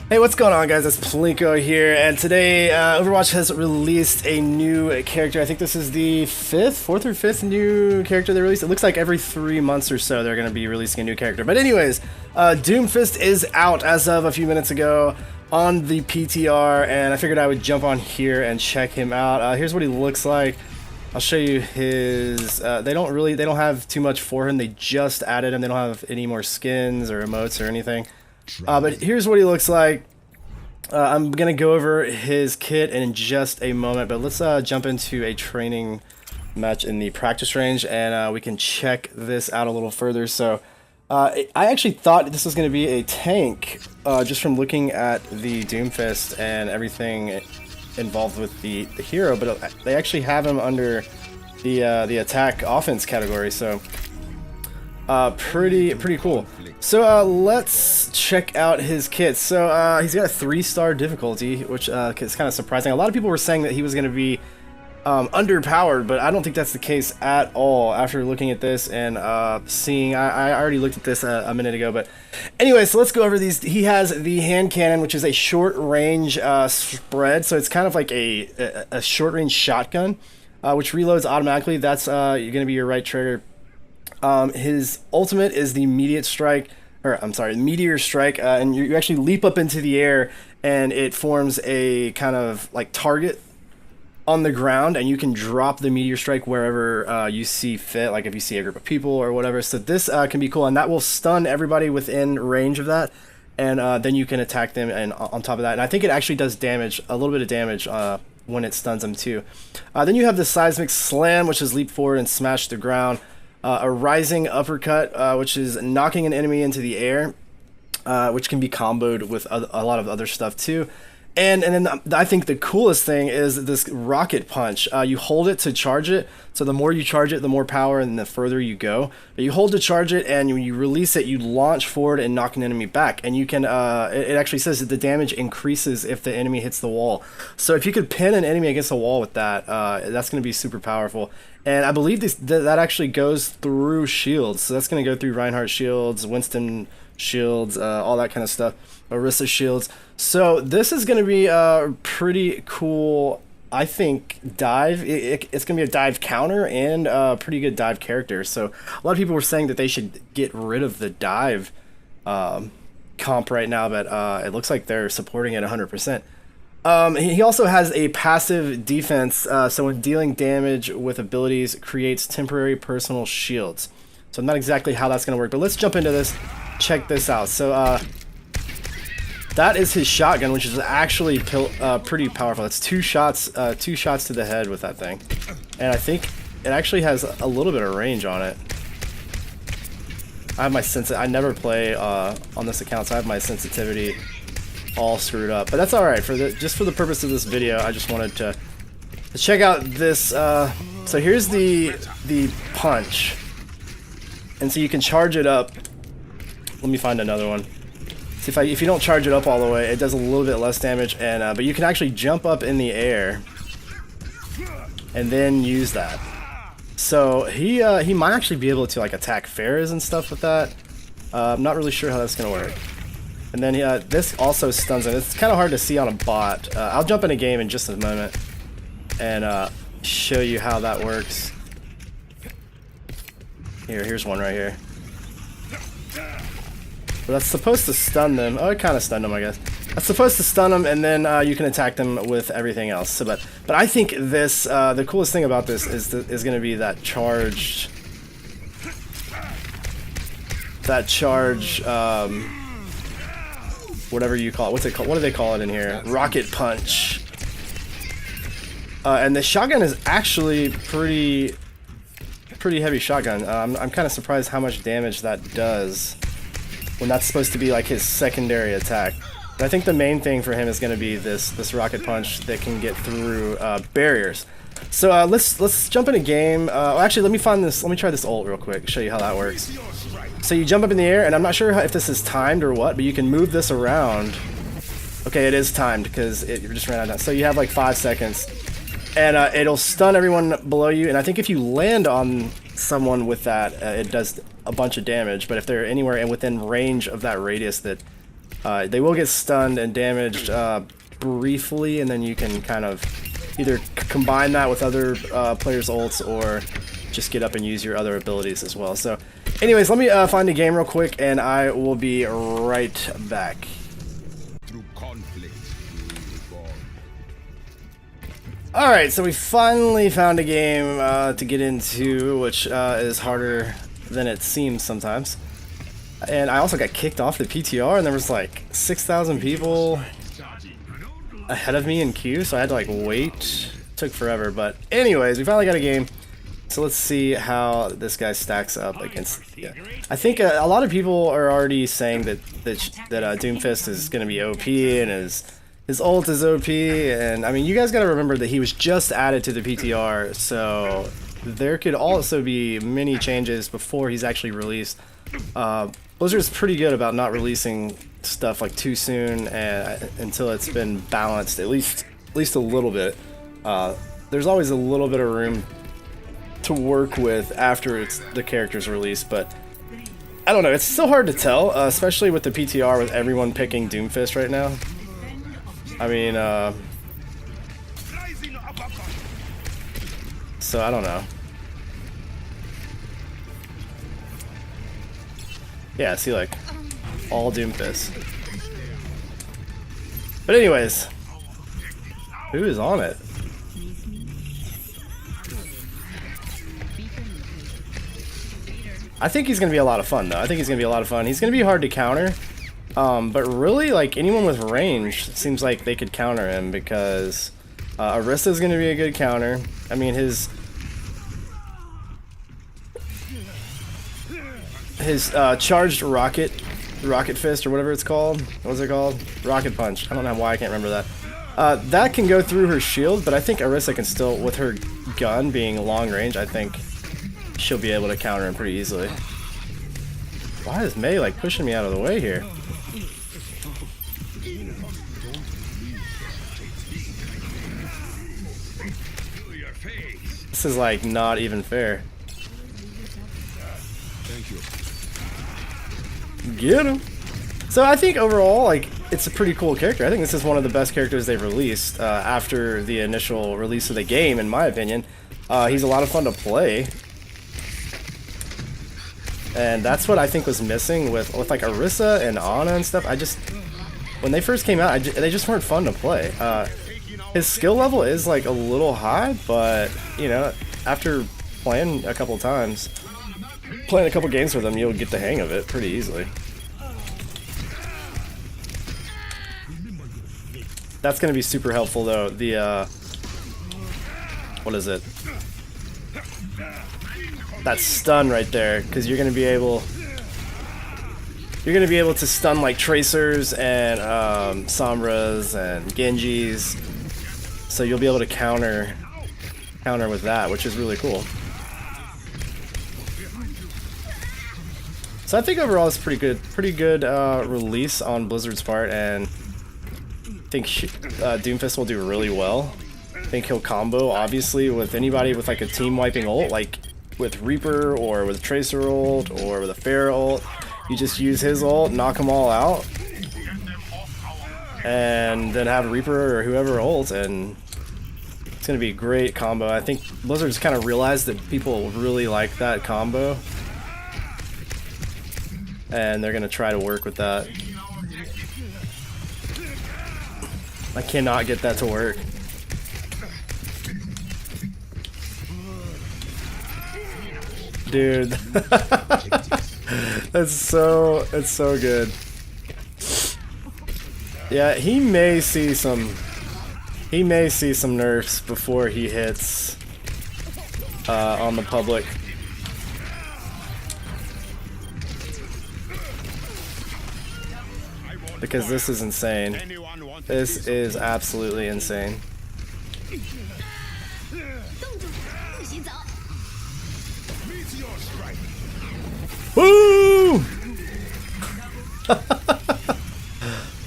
Hey, what's going on, guys? It's Plinko here, and today Overwatch has released a new character. I think this is the fourth or fifth new character they released. It looks like every 3 months or so they're going to be releasing a new character. But anyways, Doomfist is out as of a few minutes ago on the PTR, and I figured I would jump on here and check him out. Here's what he looks like. I'll show you his. They don't have too much for him. They just added him. They don't have any more skins or emotes or anything. But here's what he looks like. I'm going to go over his kit in just a moment, but let's jump into a training match in the practice range, and we can check this out a little further. So I actually thought this was going to be a tank, just from looking at the Doomfist and everything involved with the hero, but they actually have him under the attack offense category, so pretty cool. So let's check out his kit. So he's got a 3-star difficulty, which is kind of surprising. A lot of people were saying that he was going to be underpowered, but I don't think that's the case at all after looking at this and seeing. I already looked at this a minute ago, but anyway, so let's go over these. He has the hand cannon, which is a short range spread, so it's kind of like a short range shotgun, which reloads automatically. That's going to be your right trigger. His ultimate is the meteor strike, and you actually leap up into the air, and it forms a kind of like target on the ground, and you can drop the meteor strike wherever you see fit, like if you see a group of people or whatever. So this can be cool, and that will stun everybody within range of that, and then you can attack them. And on top of that, and I think it actually does damage, a little bit of damage when it stuns them too. Then you have the seismic slam, which is leap forward and smash the ground. A rising uppercut, which is knocking an enemy into the air, which can be comboed with a lot of other stuff too. And then I think the coolest thing is this rocket punch. You hold it to charge it, so the more you charge it, the more power and the further you go. But you hold to charge it, and when you release it, you launch forward and knock an enemy back. And you can, it actually says that the damage increases if the enemy hits the wall. So if you could pin an enemy against a wall with that, that's going to be super powerful. And I believe that actually goes through shields. So that's going to go through Reinhardt shields, Winston shields, all that kind of stuff, Orisa shields. So this is going to be a pretty cool, I think, dive. It's going to be a dive counter and a pretty good dive character. So a lot of people were saying that they should get rid of the dive comp right now, but it looks like they're supporting it 100%. He also has a passive defense, so when dealing damage with abilities, creates temporary personal shields. So not exactly how that's going to work, but let's jump into this, check this out. So that is his shotgun, which is actually pretty powerful. It's two shots to the head with that thing, and I think it actually has a little bit of range on it. I have my I never play on this account, so I have my sensitivity all screwed up, but that's all right. Just for the purpose of this video, I just wanted to check out this. So here's the punch, and so you can charge it up. Let me find another one. See, if you don't charge it up all the way, it does a little bit less damage, and but you can actually jump up in the air and then use that. So he might actually be able to like attack fairs and stuff with that. I'm not really sure how that's gonna work. And then this also stuns him. It's kind of hard to see on a bot. I'll jump in a game in just a moment and show you how that works. Here's one right here. But that's supposed to stun them. Oh, it kind of stunned them, I guess. That's supposed to stun them, and then you can attack them with everything else. So, but I think this the coolest thing about this is going to be that charged. Whatever you call it. What's it called? What do they call it in here? Rocket punch. And the shotgun is actually pretty heavy shotgun. I'm kind of surprised how much damage that does when that's supposed to be like his secondary attack. But I think the main thing for him is going to be this rocket punch that can get through barriers. So let's jump in a game. Actually, let me try this ult real quick. Show you how that works. So you jump up in the air, and I'm not sure if this is timed or what, but you can move this around. Okay, it is timed because it just ran out of time. So you have like 5 seconds, and it'll stun everyone below you. And I think if you land on someone with that, it does a bunch of damage. But if they're anywhere within range of that radius that They will get stunned and damaged briefly, and then you can kind of either combine that with other players' ults or just get up and use your other abilities as well. So anyways, let me find a game real quick, and I will be right back. Alright, so we finally found a game to get into, which is harder than it seems sometimes. And I also got kicked off the PTR, and there was like 6,000 people ahead of me in queue, so I had to like wait. It took forever, but anyways, we finally got a game. So let's see how this guy stacks up against. Yeah. I think a lot of people are already saying that Doomfist is going to be OP and his ult is OP, and I mean, you guys got to remember that he was just added to the PTR, so there could also be many changes before he's actually released. Blizzard's pretty good about not releasing stuff like too soon until it's been balanced, at least a little bit. There's always a little bit of room to work with after the character's released, but I don't know, it's still hard to tell, especially with the PTR with everyone picking Doomfist right now. I mean, so I don't know. Yeah, see, like, all Doomfist. But anyways, who is on it? I think he's going to be a lot of fun, though. I think he's going to be a lot of fun. He's going to be hard to counter. But really, like, anyone with range seems like they could counter him, because Orisa's going to be a good counter. I mean, his charged rocket fist, or whatever it's called. What's it called? Rocket punch. I don't know why I can't remember that. That can go through her shield, but I think Orisa can still, with her gun being long range, I think she'll be able to counter him pretty easily. Why is Mei like pushing me out of the way here? This is like not even fair. Get him. So I think overall, like, it's a pretty cool character. I think this is one of the best characters they've released after the initial release of the game, in my opinion. He's a lot of fun to play. And that's what I think was missing with like Orisa and Ana and stuff. When they first came out, they just weren't fun to play. His skill level is like a little high, but you know, after playing a couple times, playing a couple games with him, you'll get the hang of it pretty easily. That's going to be super helpful, though. The what is it? That stun right there, because you're going to be able to stun like Tracers and Sombras and Genjis, so you'll be able to counter with that, which is really cool. So I think overall it's pretty good release on Blizzard's part, and I think Doomfist will do really well. I think he'll combo obviously with anybody with like a team wiping ult, like with Reaper or with Tracer ult or with a Pharah ult. You just use his ult, knock them all out, and then have Reaper or whoever ult, and it's gonna be a great combo. I think Blizzard's kind of realized that people really like that combo, and they're gonna try to work with that. I cannot get that to work. Dude, it's so good. Yeah, he may see some nerfs before he hits on the public. Because this is insane. This is absolutely insane. Woo!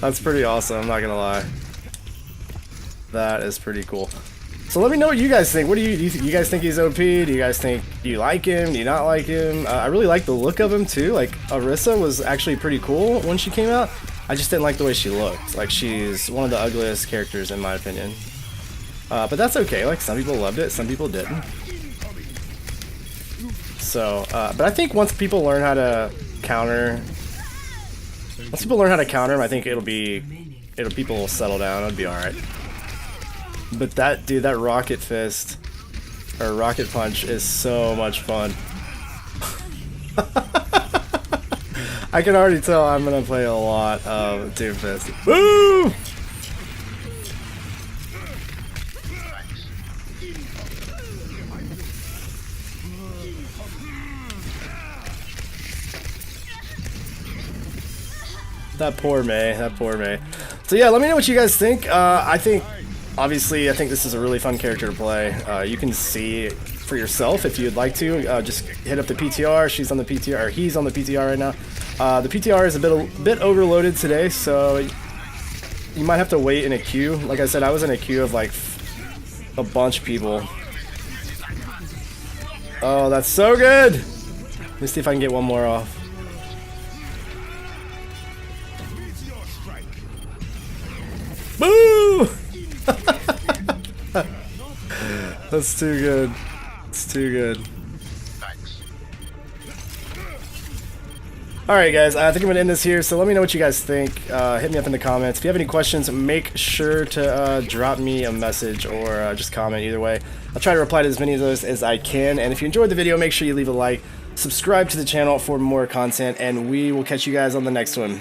That's pretty awesome, I'm not gonna lie. That is pretty cool. So let me know what you guys think. What do you guys think he's OP? Do you like him? Do you not like him? I really like the look of him too. Like, Orisa was actually pretty cool when she came out. I just didn't like the way she looked. Like, she's one of the ugliest characters in my opinion. But that's okay. Like, some people loved it, some people didn't. So, but I think once people learn how to counter, I think people will settle down. It'll be all right. But that dude, that rocket fist or rocket punch is so much fun. I can already tell I'm gonna play a lot of Doomfist. Woo! That poor May, that poor May. So yeah, let me know what you guys think. I think this is a really fun character to play. You can see for yourself if you'd like to. Just hit up the PTR. She's on the PTR, or he's on the PTR right now. The PTR is a bit overloaded today, so you might have to wait in a queue. Like I said, I was in a queue of like a bunch of people. Oh, that's so good! Let me see if I can get one more off. Boo! That's too good. It's too good. Alright guys, I think I'm going to end this here, so let me know what you guys think. Hit me up in the comments. If you have any questions, make sure to drop me a message or just comment either way. I'll try to reply to as many of those as I can, and if you enjoyed the video, make sure you leave a like, subscribe to the channel for more content, and we will catch you guys on the next one.